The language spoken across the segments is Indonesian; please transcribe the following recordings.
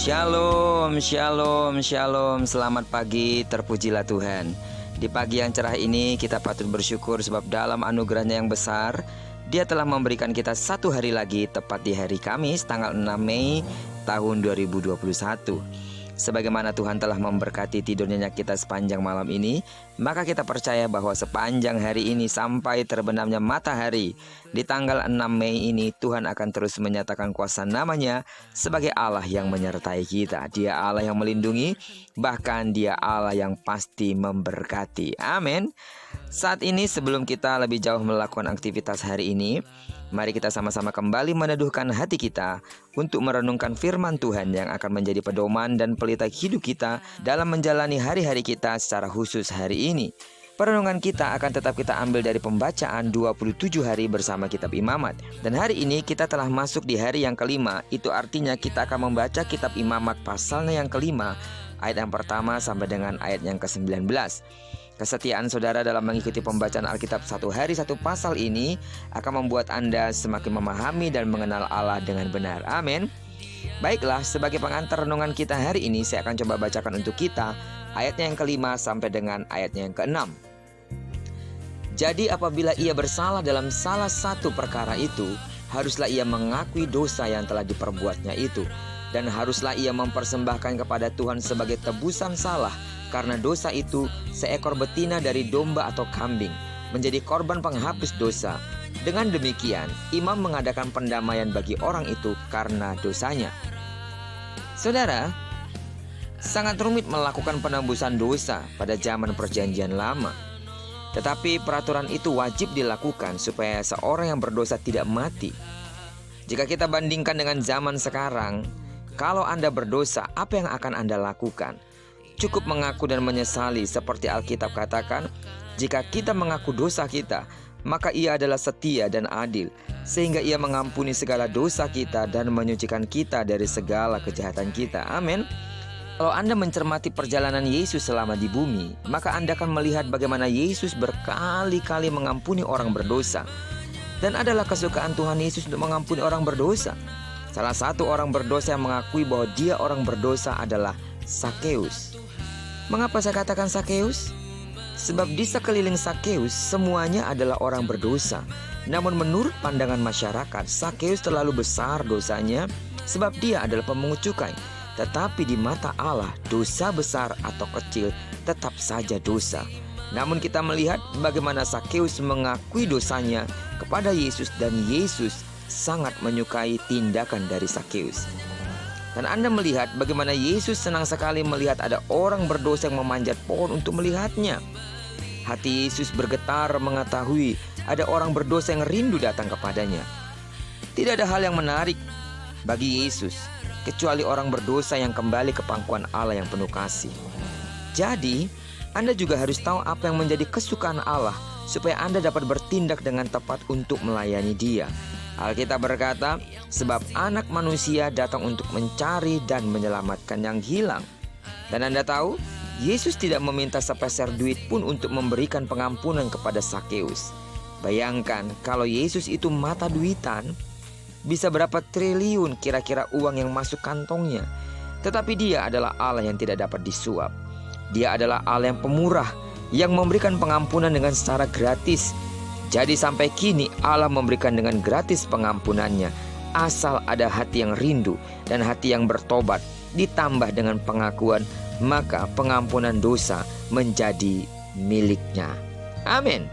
Shalom, shalom, shalom. Selamat pagi, terpujilah Tuhan. Di pagi yang cerah ini kita patut bersyukur sebab dalam anugerahnya yang besar Dia telah memberikan kita satu hari lagi, tepat di hari Kamis tanggal 6 Mei tahun 2021. Sebagaimana Tuhan telah memberkati tidurnya kita sepanjang malam ini, maka kita percaya bahwa sepanjang hari ini sampai terbenamnya matahari di tanggal 6 Mei ini, Tuhan akan terus menyatakan kuasa namanya sebagai Allah yang menyertai kita. Dia Allah yang melindungi, bahkan Dia Allah yang pasti memberkati. Amin. Saat ini sebelum kita lebih jauh melakukan aktivitas hari ini, mari kita sama-sama kembali meneduhkan hati kita untuk merenungkan firman Tuhan yang akan menjadi pedoman dan pelita hidup kita dalam menjalani hari-hari kita secara khusus hari ini. Perenungan kita akan tetap kita ambil dari pembacaan 27 hari bersama kitab Imamat. Dan hari ini kita telah masuk di hari yang kelima. Itu artinya kita akan membaca kitab Imamat pasalnya yang kelima, ayat yang pertama sampai dengan ayat yang ke-19. Kesetiaan saudara dalam mengikuti pembacaan Alkitab satu hari satu pasal ini akan membuat Anda semakin memahami dan mengenal Allah dengan benar. Amin. Baiklah, sebagai pengantar renungan kita hari ini, saya akan coba bacakan untuk kita ayatnya yang kelima sampai dengan ayatnya yang keenam. Jadi apabila ia bersalah dalam salah satu perkara itu, haruslah ia mengakui dosa yang telah diperbuatnya itu, dan haruslah ia mempersembahkan kepada Tuhan sebagai tebusan salah karena dosa itu seekor betina dari domba atau kambing, menjadi korban penghapus dosa. Dengan demikian, imam mengadakan pendamaian bagi orang itu karena dosanya. Saudara, sangat rumit melakukan penebusan dosa pada zaman perjanjian lama. Tetapi peraturan itu wajib dilakukan supaya seorang yang berdosa tidak mati. Jika kita bandingkan dengan zaman sekarang, kalau Anda berdosa, apa yang akan Anda lakukan? Cukup mengaku dan menyesali, seperti Alkitab katakan, jika kita mengaku dosa kita, maka Ia adalah setia dan adil, sehingga Ia mengampuni segala dosa kita dan menyucikan kita dari segala kejahatan kita. Amin. Kalau Anda mencermati perjalanan Yesus selama di bumi, maka Anda akan melihat bagaimana Yesus berkali-kali mengampuni orang berdosa. Dan adalah kesukaan Tuhan Yesus untuk mengampuni orang berdosa. Salah satu orang berdosa yang mengakui bahwa dia orang berdosa adalah Sakeus. Mengapa saya katakan Sakeus? Sebab di sekeliling Sakeus semuanya adalah orang berdosa. Namun menurut pandangan masyarakat, Sakeus terlalu besar dosanya sebab dia adalah pemungut cukai. Tetapi di mata Allah, dosa besar atau kecil tetap saja dosa. Namun kita melihat bagaimana Sakeus mengakui dosanya kepada Yesus, dan Yesus sangat menyukai tindakan dari Sakeus. Dan Anda melihat bagaimana Yesus senang sekali melihat ada orang berdosa yang memanjat pohon untuk melihatnya. Hati Yesus bergetar mengetahui ada orang berdosa yang rindu datang kepadanya. Tidak ada hal yang menarik bagi Yesus kecuali orang berdosa yang kembali ke pangkuan Allah yang penuh kasih. Jadi, Anda juga harus tahu apa yang menjadi kesukaan Allah supaya Anda dapat bertindak dengan tepat untuk melayani Dia. Alkitab berkata, sebab anak manusia datang untuk mencari dan menyelamatkan yang hilang. Dan Anda tahu, Yesus tidak meminta sepeser duit pun untuk memberikan pengampunan kepada Sakeus. Bayangkan kalau Yesus itu mata duitan, bisa berapa triliun kira-kira uang yang masuk kantongnya. Tetapi Dia adalah Allah yang tidak dapat disuap. Dia adalah Allah yang pemurah, yang memberikan pengampunan dengan secara gratis. Jadi sampai kini Allah memberikan dengan gratis pengampunannya, asal ada hati yang rindu dan hati yang bertobat, ditambah dengan pengakuan, maka pengampunan dosa menjadi miliknya. Amin.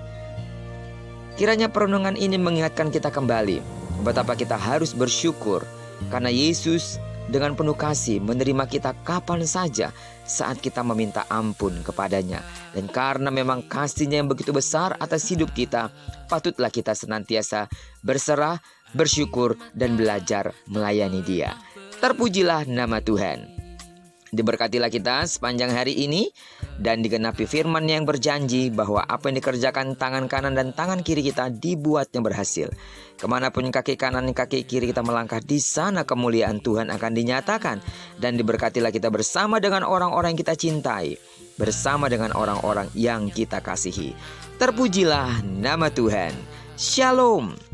Kiranya perenungan ini mengingatkan kita kembali betapa kita harus bersyukur karena Yesus dengan penuh kasih menerima kita kapan saja saat kita meminta ampun kepadanya. Dan karena memang kasih-Nya yang begitu besar atas hidup kita, patutlah kita senantiasa berserah, bersyukur, dan belajar melayani Dia. Terpujilah nama Tuhan. Diberkatilah kita sepanjang hari ini dan digenapi firman yang berjanji bahwa apa yang dikerjakan tangan kanan dan tangan kiri kita dibuatnya berhasil. Kemanapun kaki kanan dan kaki kiri kita melangkah, di sana kemuliaan Tuhan akan dinyatakan. Dan diberkatilah kita bersama dengan orang-orang yang kita cintai, bersama dengan orang-orang yang kita kasihi. Terpujilah nama Tuhan. Shalom.